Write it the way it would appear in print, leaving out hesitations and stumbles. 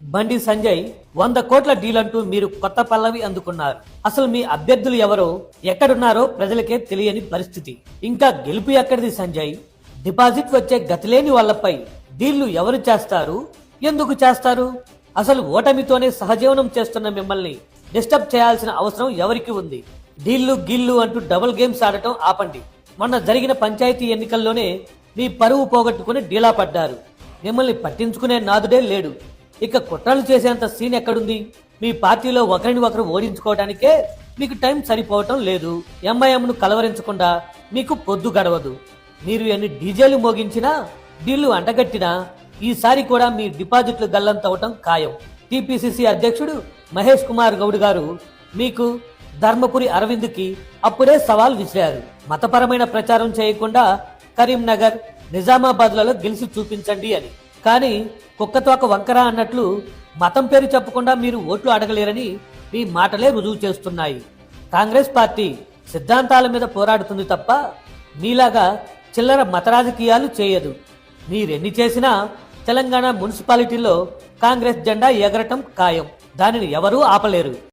బండి సంజయ్ 100 కోట్ల డీల్ అంటూ మీరు కొత్త పల్లవి అందుకున్నారు. అసలు మీ అభ్యర్థులు ఎవరో ఎక్కడున్నారో ప్రజలకే తెలియని పరిస్థితి. ఇంకా గెలుపు ఎక్కడిది సంజయ్? డిపాజిట్ వచ్చే గతిలేని వాళ్లపై డీళ్లు ఎవరు చేస్తారు, ఎందుకు చేస్తారు? అసలు ఓటమితోనే సహజీవనం చేస్తున్న మిమ్మల్ని డిస్టర్బ్ చేయాల్సిన అవసరం ఎవరికి ఉంది? డీళ్లు గిల్లు అంటూ డబుల్ గేమ్స్ ఆడటం ఆపండి. మొన్న జరిగిన పంచాయతీ ఎన్నికల్లోనే మీ పరువు పోగొట్టుకుని డీలా పడ్డారు. మిమ్మల్ని పట్టించుకునే నాదుడే లేడు. ఇక కుట్రలు చేసేంత సీన్ ఎక్కడుంది? మీ పార్టీలో ఒకరిని ఒకరు ఓడించుకోవడానికే మీకు టైం సరిపోవటం లేదు. ఎంఐఎంను కలవరించకుండా మీకు పొద్దు గడవదు. మీరు ఎన్ని డీజేలు మోగించినా, డీళ్లు అంటగట్టినా ఈసారి కూడా మీ డిపాజిట్లు గల్లంతవటం ఖాయం. టీపీసీసీ అధ్యక్షుడు మహేష్ కుమార్ గౌడ్ గారు మీకు ధర్మపురి అరవింద్కి అప్పుడే సవాల్ విసిరారు. మతపరమైన ప్రచారం చేయకుండా కరీంనగర్, నిజామాబాద్లలో గెలిచి చూపించండి అని. కానీ కుక్కతోక వంకర అన్నట్లు మతం పేరు చెప్పకుండా మీరు ఓట్లు అడగలేరని మీ మాటలే రుజువు చేస్తున్నాయి. కాంగ్రెస్ పార్టీ సిద్ధాంతాల మీద పోరాడుతుంది తప్ప మీలాగా చిల్లర మత రాజకీయాలు చేయదు. మీరెన్ని చేసినా తెలంగాణ మున్సిపాలిటీలో కాంగ్రెస్ జెండా ఎగరటం ఖాయం. దానిని ఎవరూ ఆపలేరు.